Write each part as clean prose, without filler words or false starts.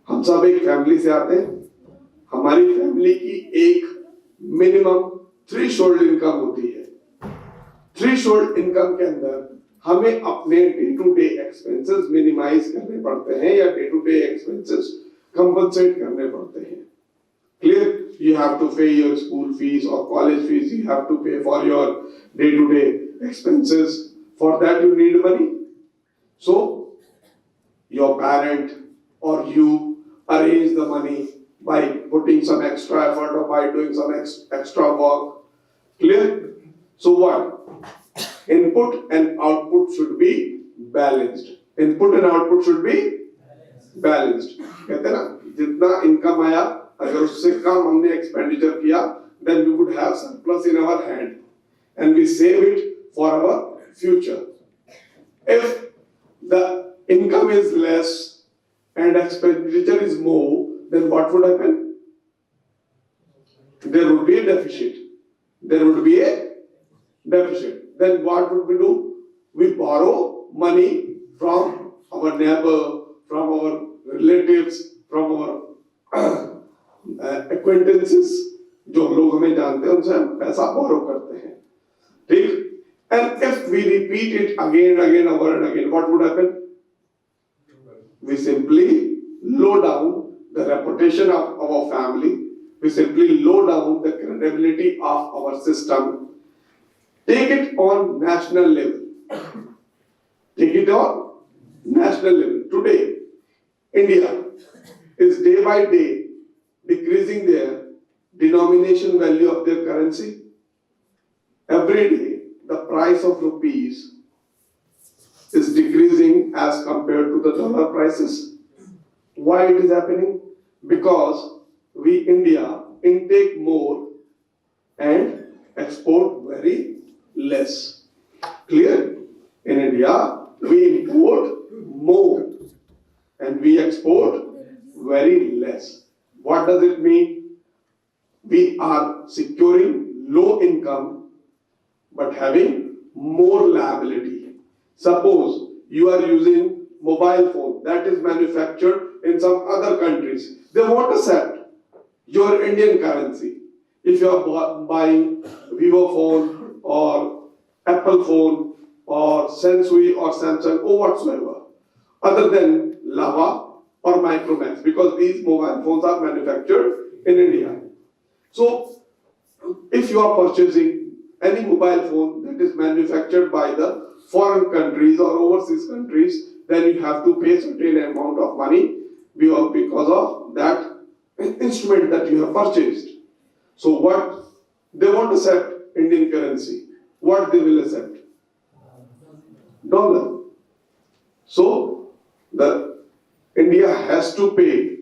हम सब एक फैमिली से आते हैं, हमारी फैमिली की एक मिनिमम थ्रेशोल्ड इनकम होती है। थ्रेशोल्ड इनकम के अंदर हमें अपने day to day expenses minimize करने पड़ते हैं या day to day expenses compensate करने पड़ते हैं। Clear? You have to pay your school fees or college fees. You have to pay for your day-to-day expenses. For that, you need money. So, your parent or you arrange the money by putting some extra effort or by doing some extra work. Clear? So what? Input and output should be balanced. Input and output should be balanced. कहते हैं ना, जितना income आया अगर उससे कम हमने expenditure किया, then we would have surplus in our hand and we save it for our future. If the income is less and expenditure is more, then what would happen? There would be a deficit. There would be a deficit. Then what would we do? We borrow money from our neighbor, from our relatives, from our acquaintances, जो लोग हमें जानते हैं उनसे हम पैसा बोरो करते हैं, ठीक? And if we repeat it again and again, over and again, what would happen? We simply low down the reputation of our family. We simply low down the credibility of our system. Take it on national level. Take it on national level. Today, India is day by day decreasing their denomination value of their currency. Every day, the price of rupees is decreasing as compared to the dollar prices. Why it is happening? Because we, India, intake more and export very less. Clear? In India, we import more and we export very less. What does it mean? We are securing low income but having more liability. Suppose you are using mobile phone that is manufactured in some other countries. They won't accept your Indian currency. If you are buying Vivo phone or Apple phone or Sensui or Samsung or whatsoever, other than Lava or Micromax, because these mobile phones are manufactured in India. So, if you are purchasing any mobile phone that is manufactured by the foreign countries or overseas countries, then you have to pay certain amount of money because of that instrument that you have purchased. So what they won't accept Indian currency. What they will accept? Dollar. So the India has to pay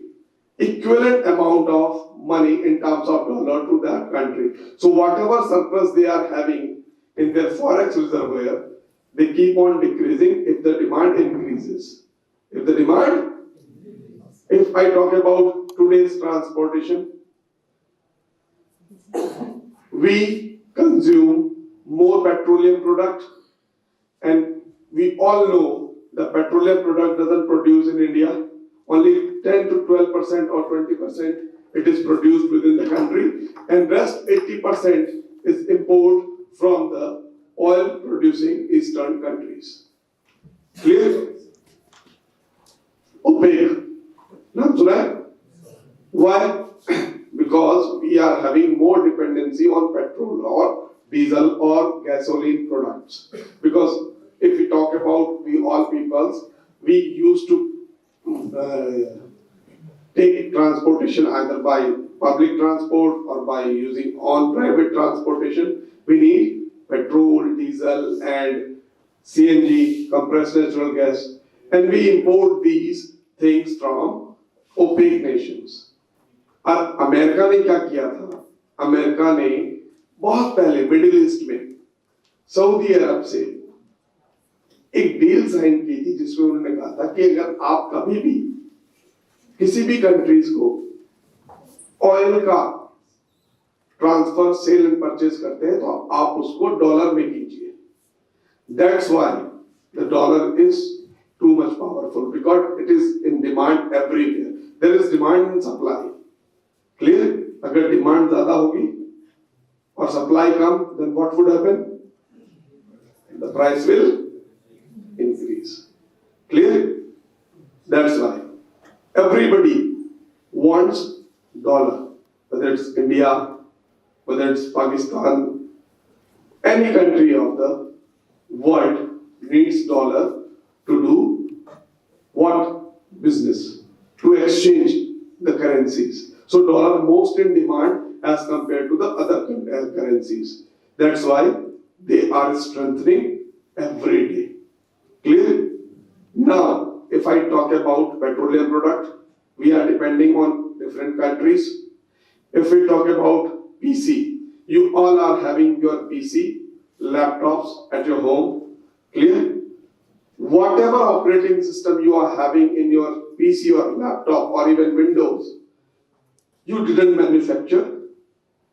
equivalent amount of money in terms of dollar to that country. So whatever surplus they are having in their forex reservoir, they keep on decreasing if the demand increases. If I talk about today's transportation, we consume more petroleum product, and we all know the petroleum product doesn't produce in India. Only 10 to 12% or 20% it is produced within the country, and rest 80% is import from the oil producing eastern countries. Clear? OPEC. Naam suna hai? Why? Because we are having more dependency on petrol or diesel or gasoline products. Because if we talk about we all peoples, we used to take transportation either by public transport or by using on private transportation. We need petrol, diesel and CNG, compressed natural gas, and we import these things from OPEC nations. और America ने क्या किया था? America ने बहुत पहले middle east में Saudi अरब से एक डील साइन की थी जिसमें उन्होंने कहा था कि अगर आप कभी भी किसी भी कंट्रीज को ऑयल का ट्रांसफर, सेल एंड परचेज करते हैं तो आप उसको डॉलर में कीजिए. That's why the dollar is too much powerful, because it is in demand everywhere. there is demand and supply. Clear? अगर demand ज़्यादा होगी और supply come, then what would happen? The price will increase. Clear? That's why everybody wants dollar, whether it's India, whether it's Pakistan, any country of the world needs dollar to do what? Business, to exchange the currencies. So dollar most in demand as compared to the other currencies. That's why they are strengthening every day. Clear? Now, if I talk about petroleum product, we are depending on different countries. If we talk about PC, you all are having your PC, laptops at your home. Clear? Whatever operating system you are having in your PC or laptop or even Windows, you didn't manufacture,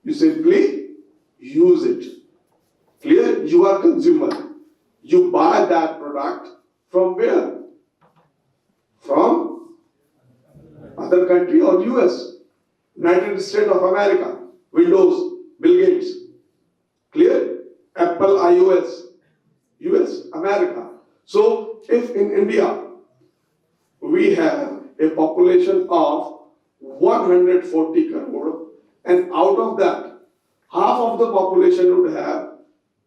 you simply use it. Clear? You are consumer. You buy that product from where? From other country or US, United States of America, Windows, Bill Gates. Clear? Apple, iOS, US, America. So, if in India we have a population of 140 crore, and out of that, half of the population would have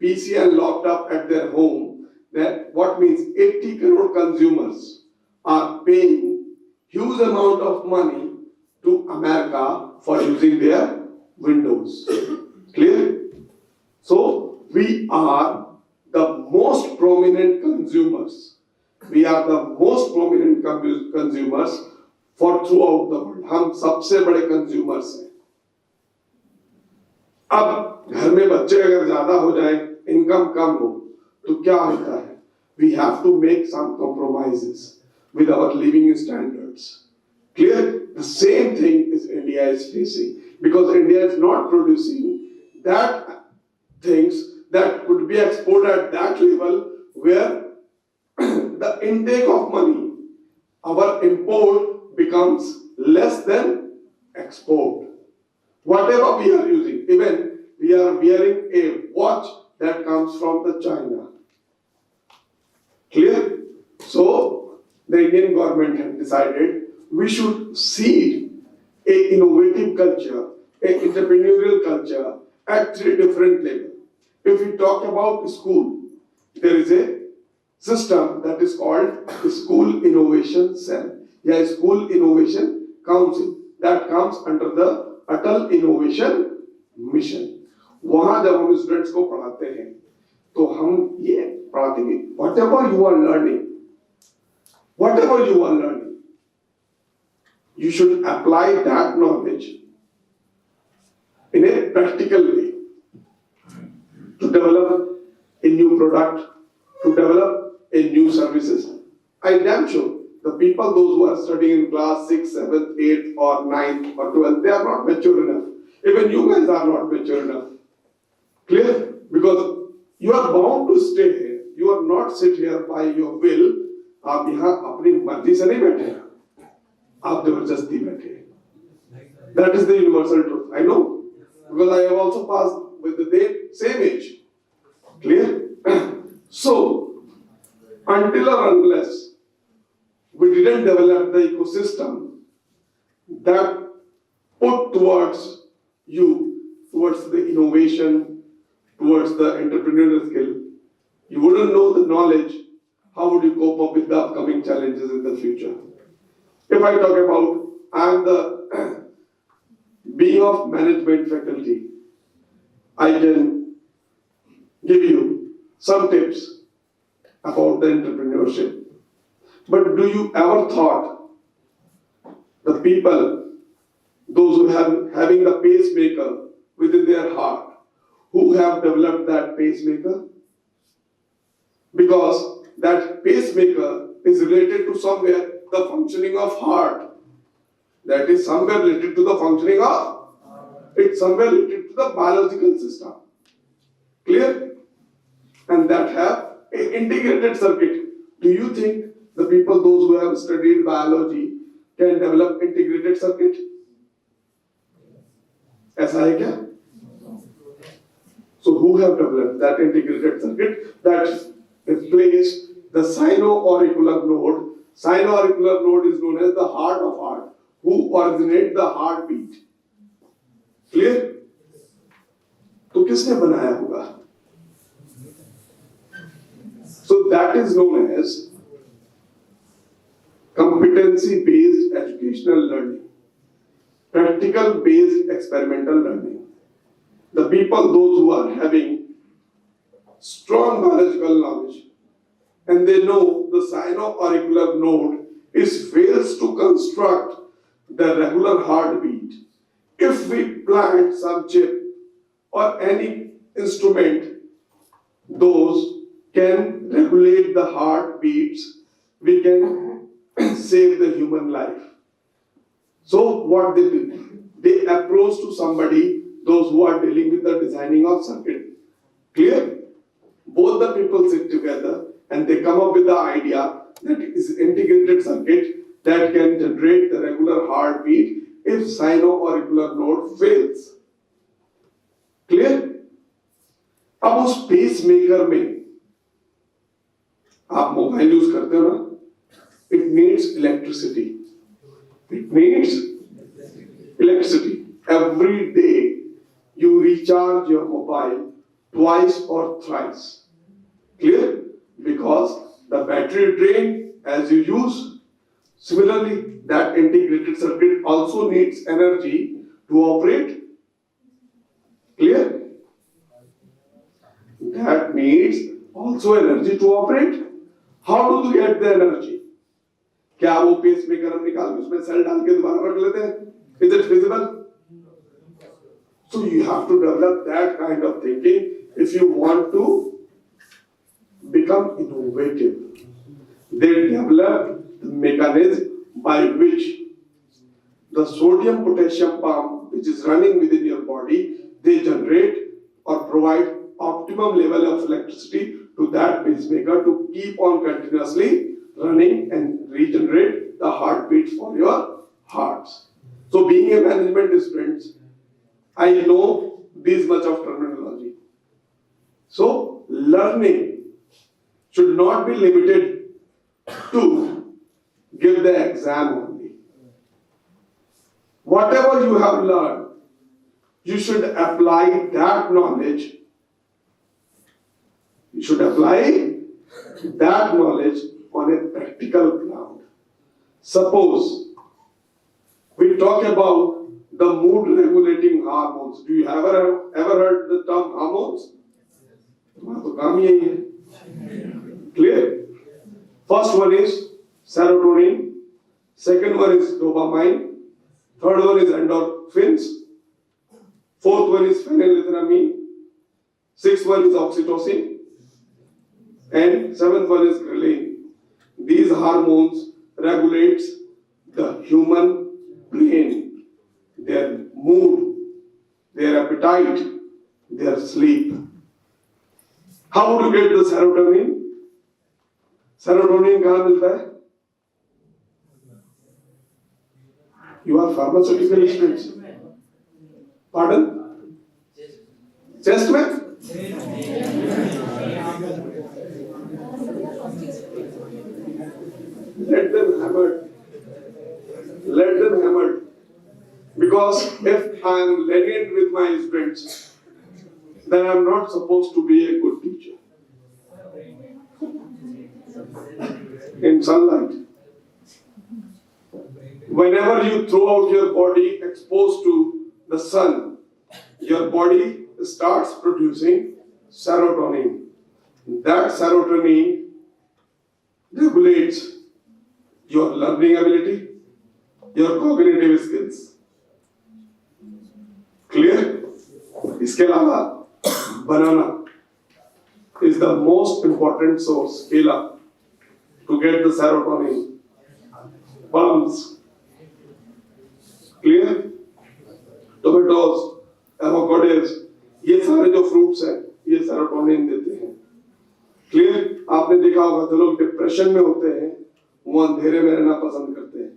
PC and laptop at their home, then what means 80 crore consumers are paying huge amount of money to America for using their Windows. Clear? So, we are the most prominent consumers. We are the most prominent consumers for throughout the world. हम सबसे बड़े consumers हैं. अब घर में बच्चे अगर ज़्यादा हो जाए, income कम हो, तो क्या होता है? We have to make some compromises with our living standards. Clear? The same thing is India is facing, because India is not producing that things that could be exported at that level where the intake of money, our import becomes less than export. Whatever we are using, even we are wearing a watch that comes from the China. Clear? So the Indian government has decided we should seed a innovative culture, a entrepreneurial culture at 3 different levels. If we talk about school, there is a system that is called School Innovation Cell, या School Innovation Council that comes under the Atal Innovation Mission. वहाँ जब हम students को पढ़ाते हैं, तो हम ये पढ़ाते हैं, whatever you are learning, you should apply that knowledge in a practical way. To develop a new product, to develop a new services. I damn sure the people, those who are studying in class 6, 7, 8 or 9 or 12, they are not mature enough. Even you guys are not mature enough. Clear? Because you are bound to stay here. You are not sit here by your will. आप यहाँ अपनी मर्जी से नहीं बैठे, आप जबरदस्ती बैठे. That is the universal truth. I know, because I have also passed with the same age. Clear? So, until or unless we didn't develop the ecosystem that put towards you, towards the innovation, towards the entrepreneurial skill, you wouldn't know the knowledge. How would you cope up with the upcoming challenges in the future? If I talk about, I am the being of management faculty, I can give you some tips about the entrepreneurship. But do you ever thought the people, those who have having the pacemaker within their heart, who have developed that pacemaker? Because that pacemaker is related to somewhere the functioning of heart. That is somewhere related to the functioning of, it's somewhere related to the biological system. Clear? And that have an integrated circuit. Do you think the people, those who have studied biology, can develop integrated circuit? ऐसा है क्या? So who have developed that integrated circuit that replaced the sino-auricular node? Sino-auricular node is known as the heart of heart. Who originate the heartbeat? Clear? तो किसने बनाया होगा? So that is known as competency-based educational learning, practical-based experimental learning. The people, those who are having strong biological knowledge, and they know the sino-auricular node is fails to construct the regular heartbeat. If we plant some chip or any instrument, those can regulate the heartbeats, we can save the human life. So what they did, they approached to somebody, those who are dealing with the designing of circuit. Clear? Both the people sit together and they come up with the idea that is integrated circuit that can generate the regular heartbeat if sino-auricular node fails. Clear? अब उस pace maker में आप mobile use करते हो ना, it needs electricity. It needs electricity. Every day you recharge your mobile twice or thrice. Clear? Because the battery drain as you use. Similarly, that integrated circuit also needs energy to operate. Clear? That needs also energy to operate. How do you get the energy? क्या वो pace maker हम निकाल के उसमें cell डाल के दोबारा रख लेते हैं? Is it feasible? So you have to develop that kind of thinking if you want to become innovative. They develop the mechanism by which the sodium potassium pump which is running within your body, they generate or provide optimum level of electricity to that pacemaker to keep on continuously running and regenerate the heartbeat for your hearts. So being a management student, I know this much of terminology. So learning should not be limited to give the exam only. Whatever you have learned, you should apply that knowledge. You should apply that knowledge on a practical ground. Suppose we talk about the mood regulating hormones. Do you ever heard the term hormones? तुम्हारा तो काम यही है. Clear? First one is serotonin, second one is dopamine, third one is endorphins, fourth one is phenylethylamine, sixth one is oxytocin, and seventh one is ghrelin. These hormones regulates the human brain, their mood, their appetite, their sleep. How to get the serotonin? Serotonin कहाँ मिलता है? You are pharmaceutical students. Pardon? Chest में? Let them hammer. Let them hammer. Because if I am lenient with my students, then I am not supposed to be a good teacher. In sunlight, whenever you throw out your body exposed to the sun, your body starts producing serotonin. That serotonin regulates your learning ability, your cognitive skills. Clear? इसके अलावा banana is the most important source, केला, to get the serotonin. Plums. Clear? Tomatoes, avocados, ये सारे जो fruits हैं, ये serotonin देते हैं. Clear? आपने देखा होगा जो लोग डिप्रेशन में होते हैं, वो अंधेरे में रहना पसंद करते हैं.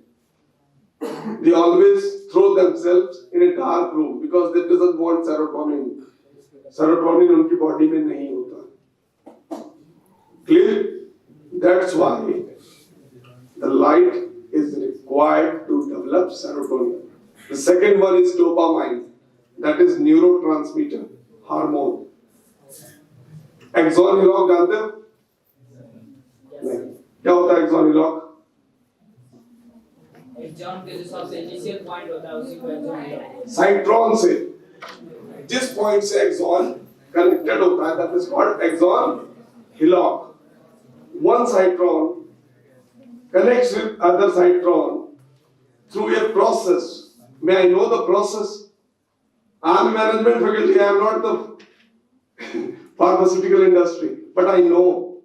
They always throw themselves in a dark room because they doesn't want serotonin. Serotonin उनकी body में नहीं होता. Clear? That's why the light is required to develop serotonin. The second one is dopamine. That is neurotransmitter, hormone. Axon hillock जानते हो? नहीं. क्या होता है axon hillock? एग्जाम के जो सबसे इनिशियल पॉइंट होता है उसी को एग्जाम होता है साइट्रॉन से जिस पॉइंट से एक्सॉन कनेक्टेड होता है that is called axon hillock one citron connects with other citron through a process. May I know the process? I am management faculty, I am not the pharmaceutical industry, but I know.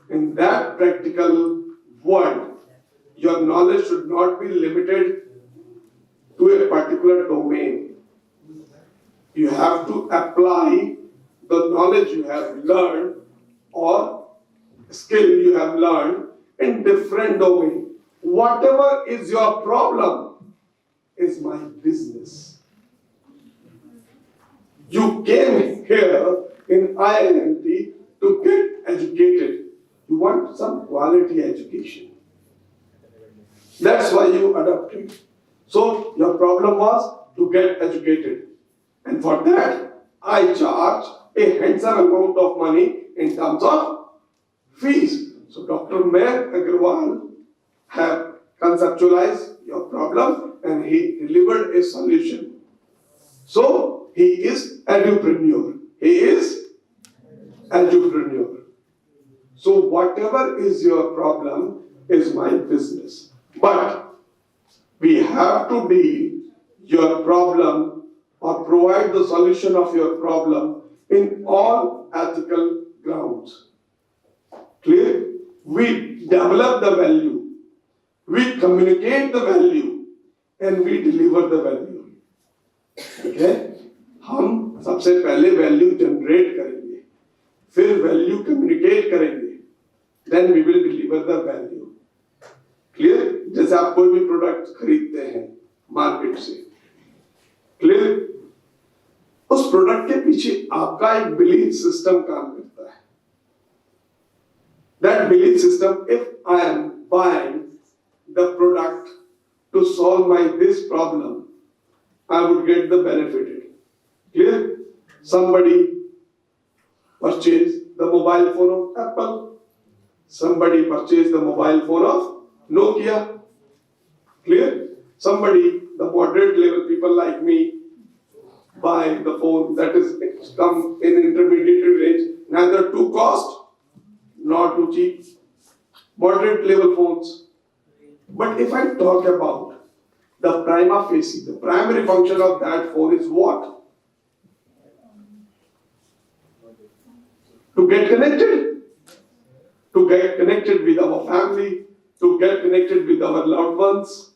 In that practical world, your knowledge should not be limited to a particular domain. You have to apply the knowledge you have learned or skill you have learned in different domain. Whatever is your problem is my business. You came here in IIMT to get educated. You want some quality education. That's why you adopted. So your problem was to get educated. And for that, I charge a handsome amount of money in terms of fees. So Dr. Mayor Agarwal have conceptualized your problem and he delivered a solution. So he is entrepreneur. He is entrepreneur. So whatever is your problem is my business. But we have to deal your problem or provide the solution of your problem in all ethical grounds. Clear? We develop the value, we communicate the value, and we deliver the value. Okay? हम सबसे पहले value generate करेंगे, फिर value communicate करेंगे, then we will deliver the value. Clear? जैसे आप कोई भी product खरीदते हैं market से, clear? उस प्रोडक्ट के पीछे आपका एक बिलीफ सिस्टम काम करता है. That belief system, if I am buying the product to solve my this problem, I would get the benefit. Clear? Somebody purchased the mobile phone of Apple. Somebody purchased the mobile phone of Nokia. Clear? Somebody, the moderate level people like me, buy the phone that is come in intermediate range, neither too cost nor too cheap, moderate level phones. But if I talk about the prima facie, the primary function of that phone is what? To get connected. To get connected with our family, to get connected with our loved ones.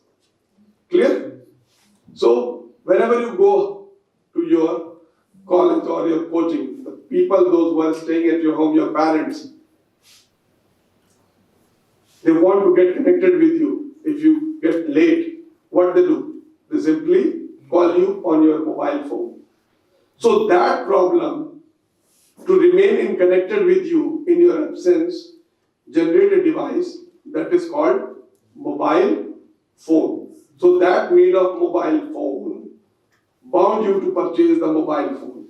Clear? So whenever you go to your college or your coaching, the people, those who are staying at your home, your parents, they want to get connected with you. If you get late, what they do? They simply call you on your mobile phone. So that problem, to remain in connected with you in your absence, generate a device that is called mobile phone. So that need of mobile phone bound you to purchase the mobile phone.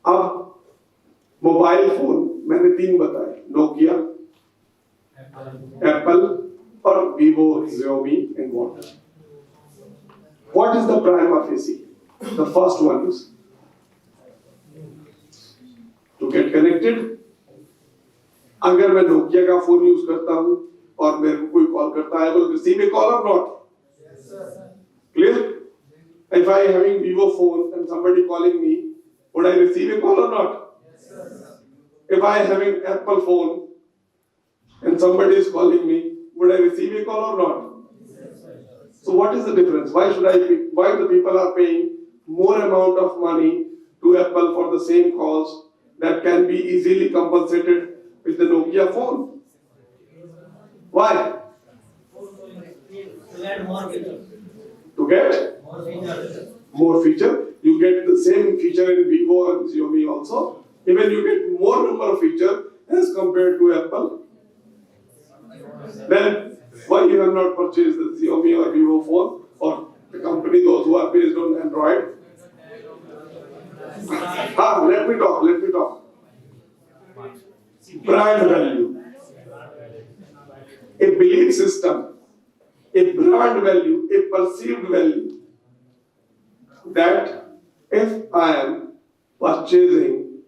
अब mobile phone मैंने 3 बताए, Nokia, Apple और Vivo, Xiaomi and what? What is the prima facie? The first one is to get connected. अगर मैं Nokia का phone use करता हूं और मेरे को कोई कॉल करता है, I will receive a call or not? Yes, sir. Clear? If I am having Vivo phone and somebody calling me, would I receive a call or not? Yes, sir. If I am having Apple phone and somebody is calling me, would I receive a call or not? Yes, sir. So what is the difference? Why the people are paying more amount of money to Apple for the same calls that can be easily compensated with the Nokia phone? Why? To add more features. To get More features. more feature. You get the same feature in Vivo and Xiaomi also. Even you get more number of feature as compared to Apple. Then why you have not purchased the Xiaomi or Vivo phone or the company those who are based on Android? Let me talk. Brand value. A belief system, a brand value, a perceived value. That if I am purchasing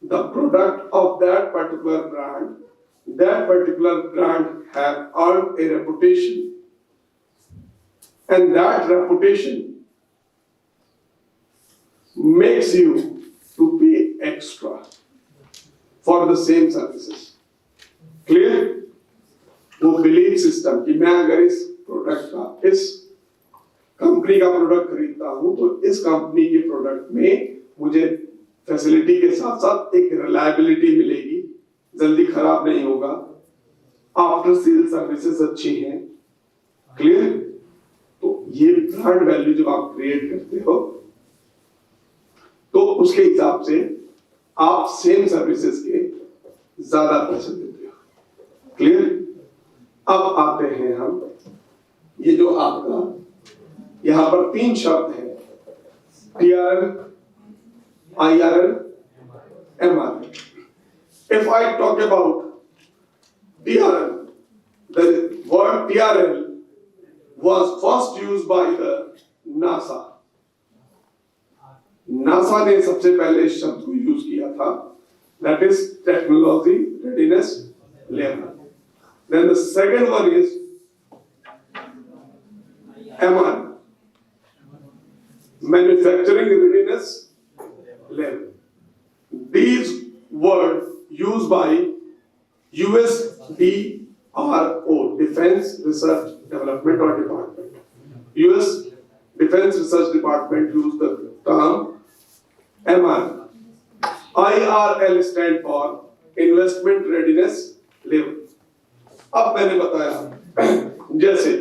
the product of that particular brand have earned a reputation, and that reputation makes you to pay extra for the same services. Clear? वो belief system कि मैं अगर इस product का इस company का product खरीदता हूं तो इस कंपनी के प्रोडक्ट में मुझे फैसिलिटी के साथ साथ एक रिलायबिलिटी मिलेगी, जल्दी खराब नहीं होगा, आफ्टर सेल सर्विसेज अच्छी हैं. क्लियर? तो ये ब्रांड वैल्यू जब आप क्रिएट करते हो तो उसके हिसाब से आप सेम सर्विसेज के ज्यादा पैसे देते हो. क्लियर? अब आते हैं हम, ये जो आपका यहां पर 3 शब्द है, TRL, IRL, MRL. If I talk about TRL, the word TRL was first used by the NASA. NASA ने सबसे पहले इस शब्द को यूज किया था, that is technology readiness level. Then the second one is MR, manufacturing readiness level. These words used by USDRO, Defense Research Development or Department. US Defense Research Department used the term MR. IRL stand for Investment Readiness Level. अब मैंने बताया, जैसे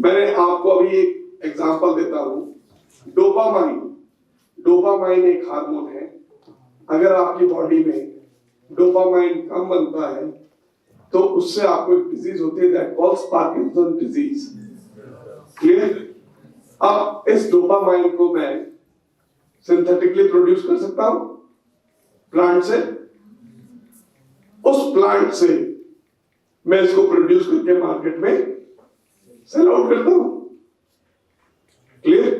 मैंने आपको अभी एक example देता हूं, डोपामाइन एक हार्मोन है. अगर आपकी बॉडी में डोपामाइन कम बनता है तो उससे आपको एक डिजीज होती है that calls Parkinson disease. Clear? अब इस डोपामाइन को मैं सिंथेटिकली प्रोड्यूस कर सकता हूं प्लांट से. उस प्लांट से मैं इसको प्रोड्यूस करके मार्केट में सेल आउट करता हूं. क्लियर?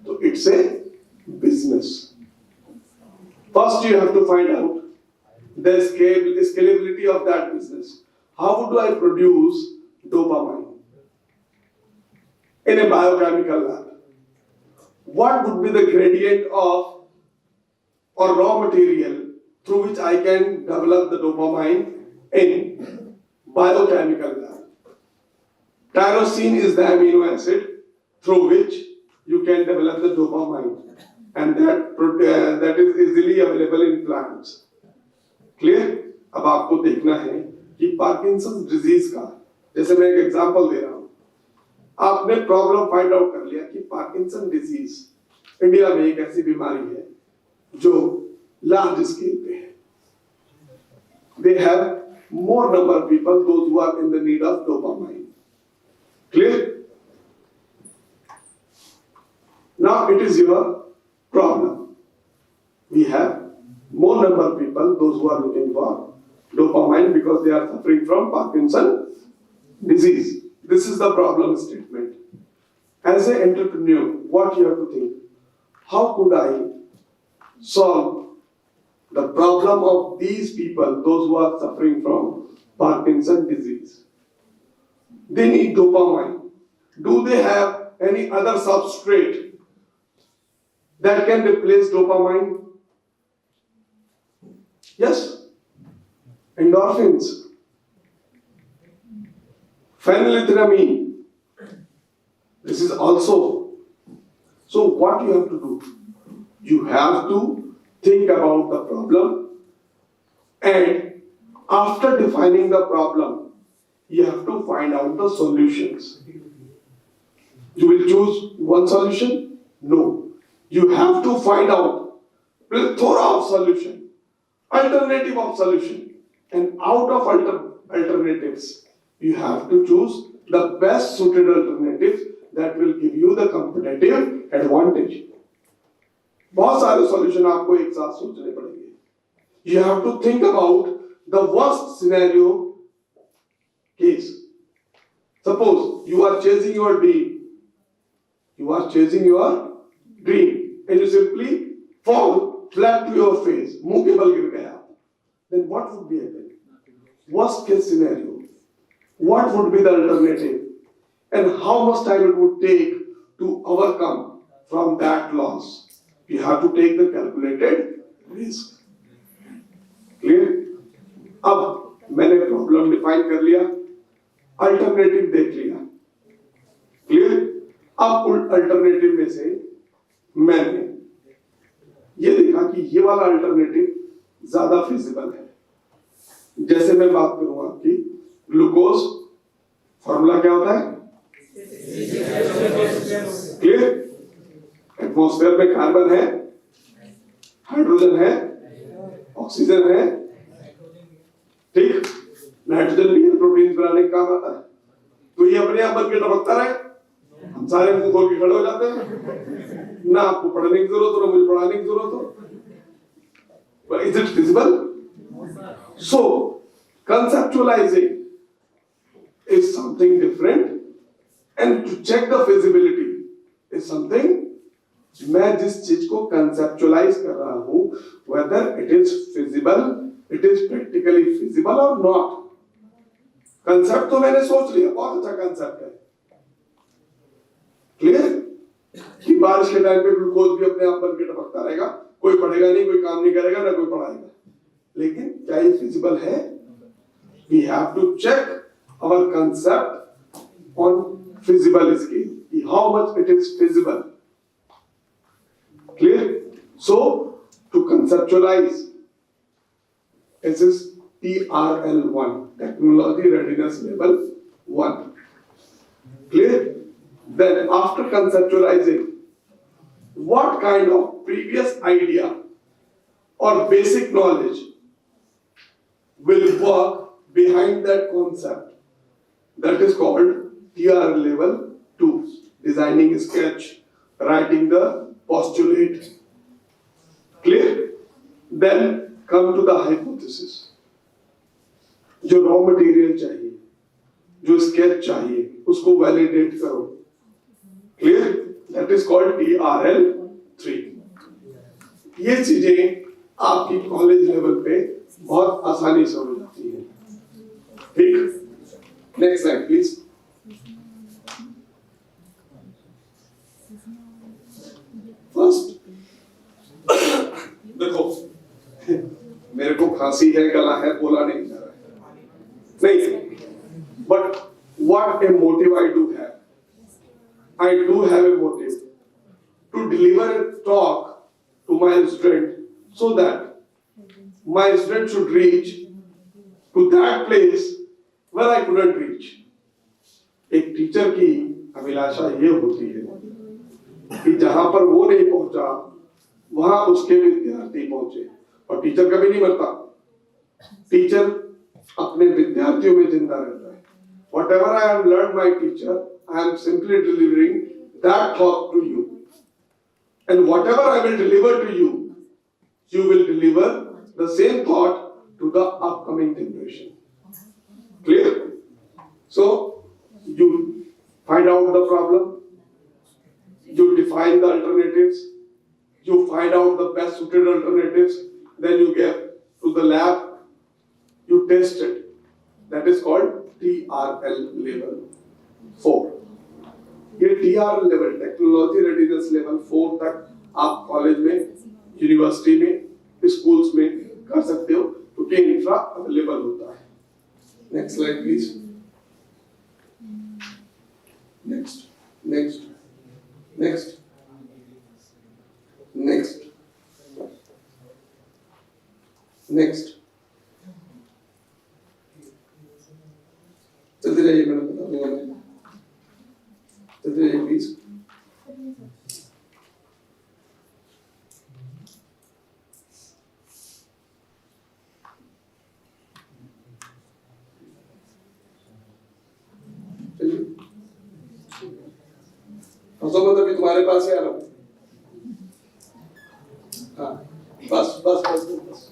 तो it's a business. First you have to find out the scalability of that business. How do I produce dopamine in a biochemical lab? What would be the gradient of or raw material through which I can develop the dopamine in biochemical lab? Tyrosine is the amino acid through which you can develop the dopamine, and that is easily available in plants. Clear? अब आपको देखना है कि Parkinson disease का, जैसे मैं एक example दे रहा हूं, आपने प्रॉब्लम फाइंड आउट कर लिया कि पार्किंसन डिजीज इंडिया में एक ऐसी बीमारी है जो लार्ज स्केल पे है. They have more number of people, those who are in the need of dopamine. Clear? Now it is your problem. We have more number of people, those who are looking for dopamine because they are suffering from Parkinson disease. This is the problem statement. As an entrepreneur, what you have to think? How could I solve the problem of these people, those who are suffering from Parkinson disease? They need dopamine. Do they have any other substrate that can replace dopamine? Yes. Endorphins. Phenylethylamine. This is also. So what you have to do? You have to think about the problem, and after defining the problem, you have to find out the solutions. You will choose one solution? No. You have to find out plethora of solution, alternative of solution, and out of alternatives, you have to choose the best suited alternative that will give you the competitive advantage. बहुत सारे solution आपको एक साथ सोचने पड़ेंगे. You have to think about the worst scenario case. Suppose you are chasing your dream. You are chasing your dream and you simply fall flat to your face. मुंह के बल गिर गया. Then what would be happen? Worst case scenario. What would be the alternative? And how much time it would take to overcome from that loss? You have to take the calculated risk. Clear? अब मैंने problem define कर लिया, alternative देख लिया. Clear? अब उन alternative में से मैंने ये देखा कि ये वाला अल्टरनेटिव ज्यादा फिजिबल है. जैसे मैं बात करूं आपकी ग्लूकोज, फॉर्मूला क्या होता है? क्लियर? एटमॉस्फेयर में कार्बन है, हाइड्रोजन है, ऑक्सीजन है, ठीक? नाइट्रोजन भी प्रोटीन बनाने का काम आता है. तो ये अपने आप बन के टपकता रहे, हम सारे मुंह खोल के खड़े हो जाते हैं. ना आपको पढ़ने की जरूरत हो, ना मुझे पढ़ाने की जरूरत हो. But is it feasible? So, conceptualizing is something different, and to check the feasibility is something. मैं जिस चीज को conceptualize कर रहा हूँ, whether it is feasible, it is practically feasible or not. Concept तो मैंने सोच लिया, बहुत अच्छा कंसेप्ट है. क्लियर? कि बारिश के टाइम पे ग्लूकोज भी अपने आप बन के टपकता रहेगा, कोई पढ़ेगा नहीं, कोई काम नहीं करेगा, ना कोई पढ़ाएगा. लेकिन क्या ये फिजिबल है? We have to check our concept on feasible scale. How much it is feasible. Clear? So, to conceptualize, this is TRL1, Technology Readiness Level 1. Clear? Then after conceptualizing, what kind of previous idea or basic knowledge will work behind that concept? That is called TRL level 2. Designing a sketch, writing the postulate. Clear? Then come to the hypothesis. जो raw material चाहिए, जो sketch चाहिए, उसको validate करो. Clear? That is called TRL3. ये चीजें आपकी college level पे बहुत आसानी से हो जाती है. ठीक? Next slide please. फर्स्ट देखो, मेरे को खांसी है, गला है, बोला नहीं जा रहा है. नहीं, but what a motive I do have. I do have a motive to deliver a talk to my student so that my student should reach to that place where I couldn't reach. एक teacher की अभिलाषा ये होती है कि जहां पर वो नहीं पहुंचा, वहां उसके विद्यार्थी पहुंचे. और टीचर कभी नहीं मरता. टीचर अपने विद्यार्थियों में जिंदा रहता है. Whatever I have learned my teacher, I am simply delivering that thought to you. And whatever I will deliver to you, you will deliver the same thought to the upcoming generation. Clear? So, you find out the problem, you define the alternatives, you find out the best suited alternatives, then you get to the lab, you test it. That is called TRL level 4. ये TRL level, technology readiness level 4 तक आप college में, university में, schools में कर सकते हो, क्योंकि इंफ्रा अवेलेबल होता है. Next slide please. Next next next next next. दूंगा मैं। चलिए प्लीज। हंसो मत, अभी तुम्हारे पास ही आ रहा हूँ। हाँ बस बस बस बस।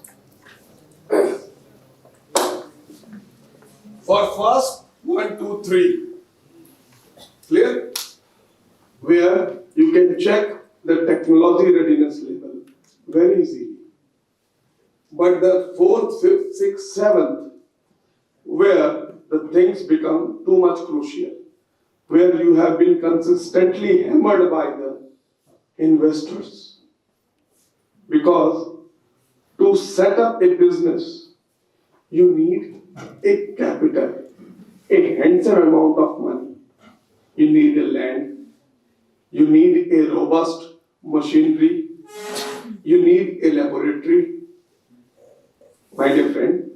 For first 1, 2, 3, clear? Where you can check the technology readiness level very easily. But the 4th, 5th, 6th, 7th, where the things become too much crucial, where you have been consistently hammered by the investors. Because to set up a business, you need a capital, a handsome amount of money. You need a land, you need a robust machinery, you need a laboratory. My dear friend,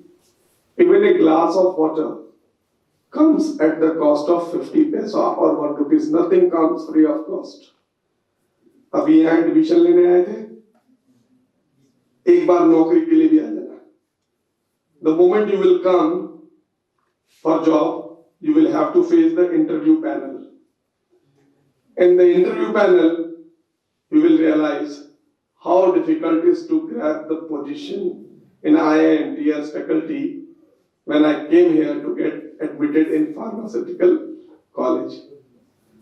even a glass of water comes at the cost of 50 paisa or 1 rupees. Nothing comes free of cost. अभी यहाँ admission लेने आए थे, एक बार नौकरी के लिए भी आ जाना. The moment you will come for job, you will have to face the interview panel. In the interview panel, you will realize how difficult it is to grab the position in IIMT as faculty when I came here to get admitted in pharmaceutical college.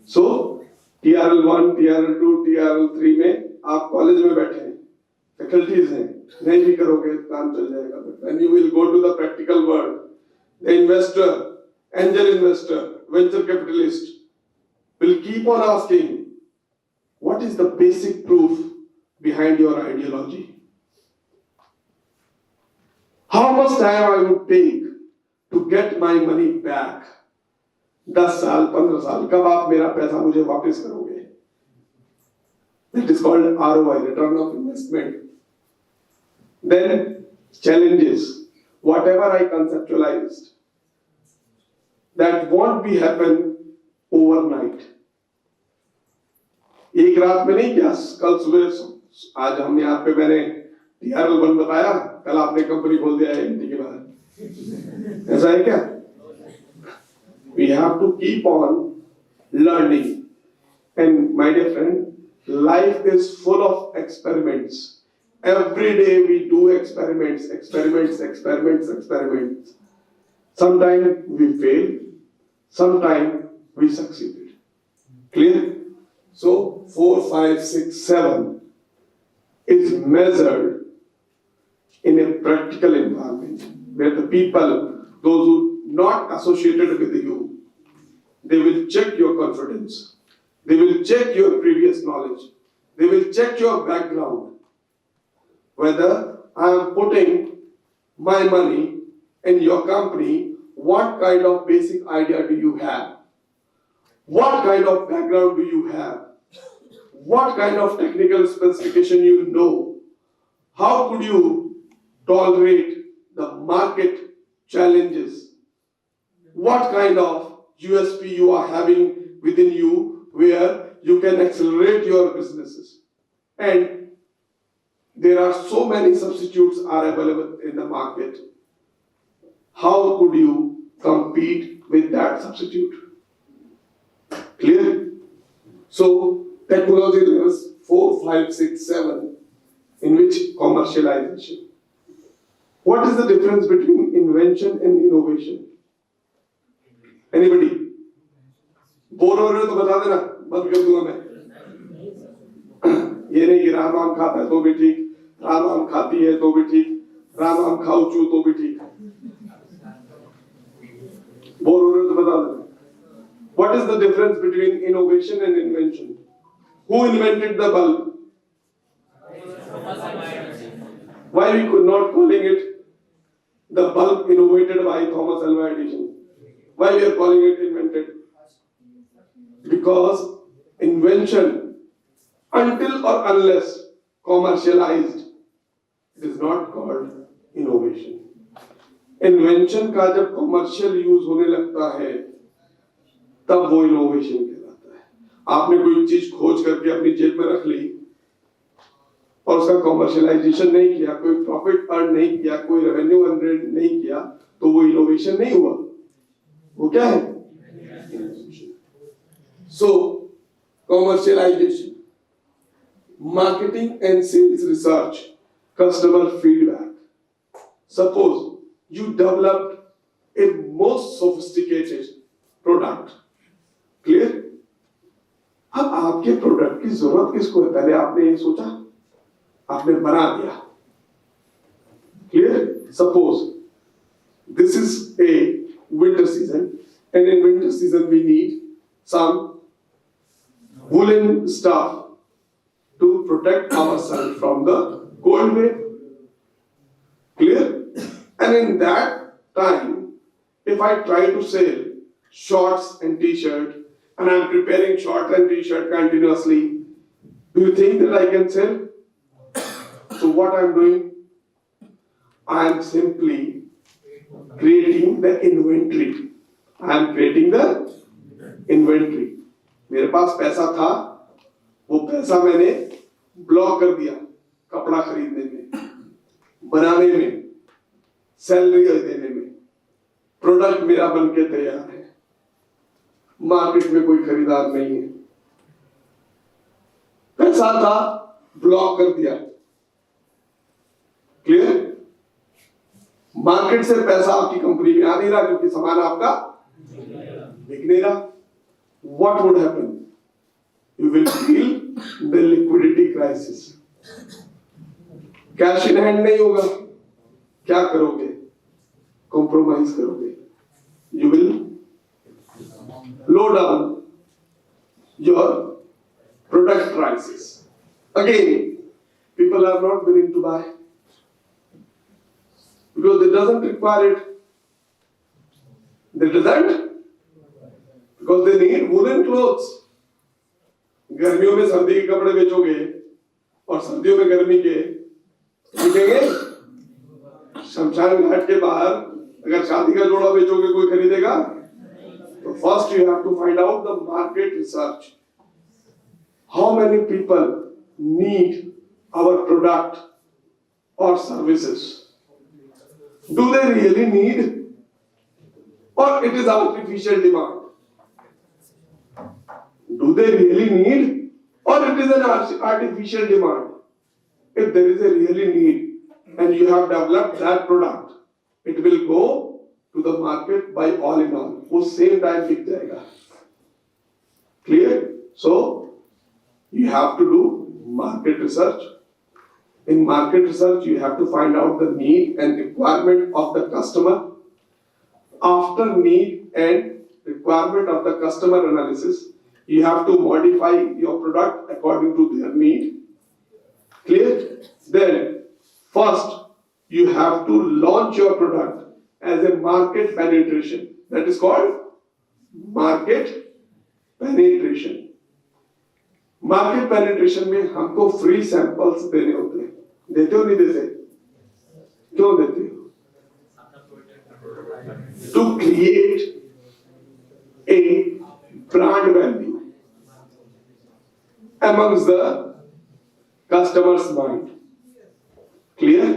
So, TRL1, TRL2, TRL3 में आप college में बैठे हैं, faculties हैं, नहीं भी करोगे काम चल जाएगा. But when you will go to the practical world, the investor, angel investor, venture capitalist will keep on asking, what is the basic proof behind your ideology? How much time I would take to get my money back? 10 साल, 15 साल, कब आप मेरा पैसा मुझे वापस करोगे? That is called ROI, return of investment. Then challenges, whatever I conceptualized, that won't be happen overnight. एक रात में नहीं क्या, कल सुबह आज हम यहाँ पे मैंने TRL1 बताया, कल आपने कंपनी खोल दिया IIMT के बाद, ऐसा है क्या? We have to keep on learning. And my dear friend, life is full of experiments. Every day we do experiments. Sometimes we fail, sometimes we succeeded. Clear? So 4, 5, 6, 7 is measured in a practical environment where the people, those who not associated with you, they will check your confidence, they will check your previous knowledge, they will check your background, whether I am putting my money in your company, what kind of basic idea do you have, what kind of background do you have, what kind of technical specification you know, how could you tolerate the market challenges, what kind of USP you are having within you where you can accelerate your businesses. And there are so many substitutes are available in the market. How could you compete with that substitute? Clear? So technology levels 4, 5, 6, 7 in which commercialization. What is the difference between invention and innovation? Anybody? Bore हो रहे हो तो बता देना, बंद कर दूंगा मैं. ये नहीं कि राम आम खाता है तो भी ठीक, राम आम खाती है तो भी ठीक, राम आम खाओ चू तो भी ठीक. बोर हो रहे हो तो बता देना. What is the difference between innovation and invention? Who invented the bulb? Why we could not calling it the bulb innovated by Thomas Alva Edison? Why we are calling it invented? Because invention, until or unless commercialized, it is not called innovation. Invention का जब commercial use होने लगता है, तब वो innovation कहलाता है। आपने कोई चीज खोज करके अपनी जेब में रख ली और उसका कॉमर्शियलाइजेशन नहीं किया, कोई प्रॉफिट अर्न नहीं किया, कोई रेवेन्यू जनरेट नहीं किया, तो वो इनोवेशन नहीं हुआ। वो क्या है? So commercialization, marketing and sales research, customer feedback. Suppose you developed a most sophisticated product, clear? अब आपके प्रोडक्ट की जरूरत किसको है? पहले आपने ये सोचा, आपने बना दिया, clear? Suppose this is a winter season, and in winter season we need some woolen stuff to protect ourselves from the cold wave, clear? And in that time, if I try to sell shorts and t-shirt, and I'm preparing short and t-shirt continuously, do you think that I can sell? So what I'm doing, I am simply creating the inventory. I am creating the inventory. मेरे पास पैसा था, वो पैसा मैंने block कर दिया कपड़ा खरीदने में, बनाने में, सैलरी देने में। प्रोडक्ट मेरा बनके तैयार है, मार्केट में कोई खरीदार नहीं है, पैसा था, ब्लॉक कर दिया, क्लियर? मार्केट से पैसा आपकी कंपनी में आ नहीं रहा क्योंकि सामान आपका बिक नहीं रहा। What would happen? You will feel the liquidity crisis. Cash in hand नहीं होगा, क्या करोगे? कॉम्प्रोमाइज करोगे। You will low down your product prices. Again, people are not willing to buy because they doesn't require it. They doesn't because they need woolen clothes. गर्मियों में सर्दी के कपड़े बेचोगे और सर्दियों में गर्मी के बिकेंगे? शमशान घाट के बाहर अगर शादी का जोड़ा बेचोगे कोई खरीदेगा? तो first you have to find out the market research. How many people need our product or services? Do they really need, or it is artificial demand? Do they really need, or it is an artificial demand? If there is a really need and you have developed that product, it will go to the market by all in all. वो same time बिक जाएगा. Clear? So you have to do market research. In market research, you have to find out the need and requirement of the customer. After need and requirement of the customer analysis, you have to modify your product according to their need. Clear? Then, first, you have to launch your product as a market penetration. That is called market penetration. Market penetration में हमको free samples देने होते हैं। देते हो नहीं देते? क्यों देते हो? To create a brand value amongst the customer's mind. Clear?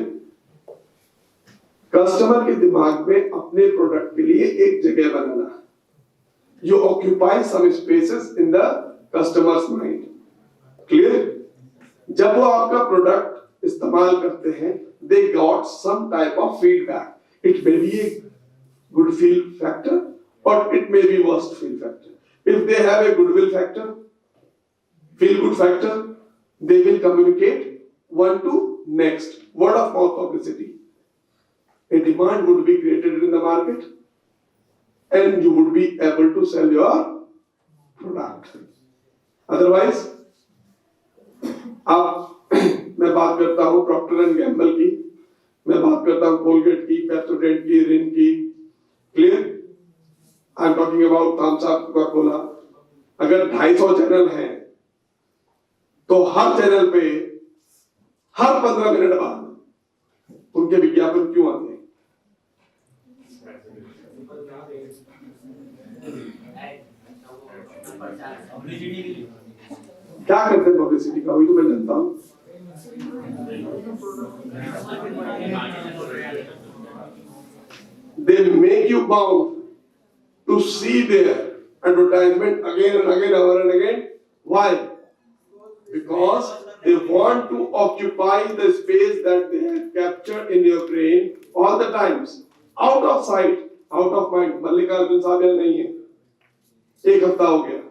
Customer के दिमाग में अपने प्रोडक्ट के लिए एक जगह बनाना। You occupy some spaces in the customer's mind. Clear? जब वो आपका प्रोडक्ट इस्तेमाल करते हैं, they got some type of feedback. It may be a good feel factor or it may be worst feel factor. If they have a goodwill factor, feel good factor, they will communicate one to next. Word of mouth publicity. A demand would be created in the market and you would be able to sell your product. Otherwise, अब मैं बात करता हूँ Procter and Gamble की, मैं बात करता हूँ कोलगेट की, पेप्सोडेंट की, रिन की। Clear? I am talking about Thums Up, Coca Cola. अगर 250 चैनल हैं तो हर चैनल पे हर 15 मिनट बाद उनके विज्ञापन क्यों आते हैं? क्या करते हैं पब्लिसिटी का, वही तो मैं जानता हूँ। They make you bound to see their advertisement again and again, over and again. Why? Because they want to occupy the space that they have captured in your brain all the times. Out of sight, out of mind. Mallikarjun साहब यहाँ नहीं है, एक हफ्ता हो गया,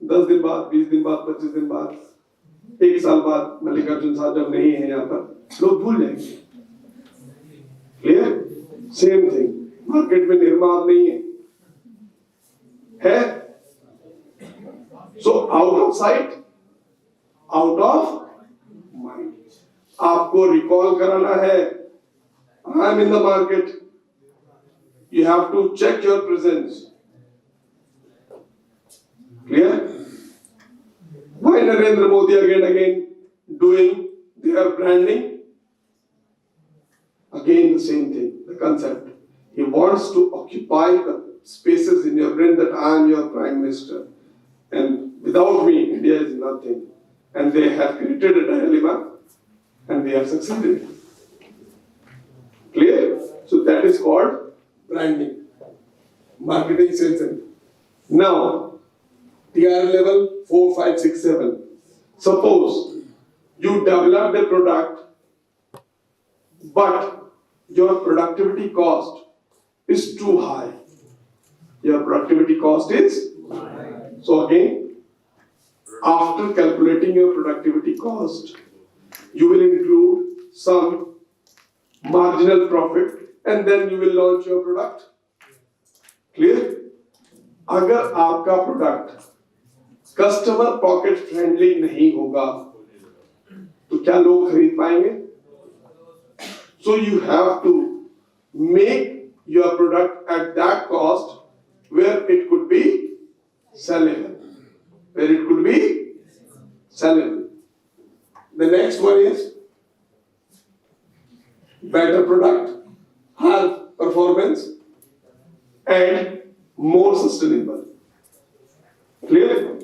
10 दिन बाद, 20 दिन बाद, 25 दिन बाद, 1 साल बाद मल्लिकार्जुन साहब जब नहीं है यहाँ पर, लोग भूल जाएंगे। क्लियर? सेम थिंग, मार्केट में निर्माण नहीं है? So out of site, out of mind. आपको रिकॉल कराना है, I am in the market, you have to check your presence. Clear? Why Narendra Modi again doing their branding? Again the same thing, the concept. He wants to occupy the spaces in your brain that I am your Prime Minister, and without me India is nothing. And they have created a dilemma and they have succeeded. Clear? So that is called branding, marketing, sales. Now, TR level 4, 5, 6, 7. Suppose you developed a product, but your productivity cost is too high. Your productivity cost is high. So again, after calculating your productivity cost, you will include some marginal profit, and then you will launch your product. Clear? अगर आपका product customer pocket friendly नहीं होगा तो क्या लोग खरीद पाएंगे? So you have to make your product at that cost where it could be sellable. Where it could be sellable. The next one is better product, higher performance, and more sustainable. Clear?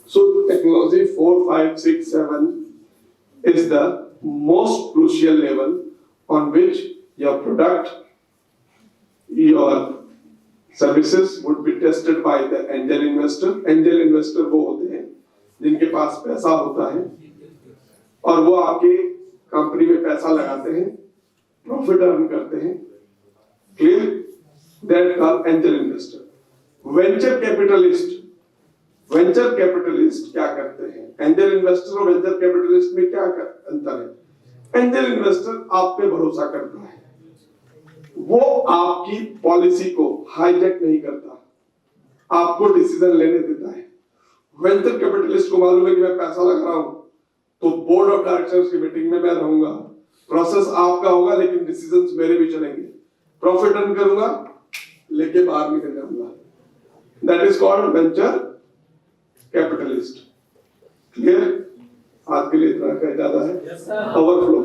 So technology 4, 5, 6, 7 is the most crucial level on which your product, your services would be tested by the angel investor. Angel investor वो होते हैं जिनके पास पैसा होता है और वो आपके कंपनी में पैसा लगाते हैं, प्रॉफिट अर्न करते हैं। Clear? That called angel investor. Venture capitalist, venture capitalist क्या करते हैं? एंजल इन्वेस्टर और वेंचर कैपिटलिस्ट में क्या अंतर है? एंजल इन्वेस्टर आप पे भरोसा करता है, वो आपकी पॉलिसी को हाईजैक नहीं करता, आपको डिसीजन लेने देता है। वेंचर कैपिटलिस्ट को मालूम है कि मैं पैसा लगा रहा हूं तो बोर्ड ऑफ डायरेक्टर्स की मीटिंग में मैं रहूंगा, प्रोसेस आपका होगा लेकिन डिसीजंस मेरे भी चलेंगे, प्रॉफिट अर्न करूंगा लेके बाहर निकल जाऊंगा। That is called venture capitalist. Clear? आज के लिए इतना ज्यादा है, ओवरफ्लो।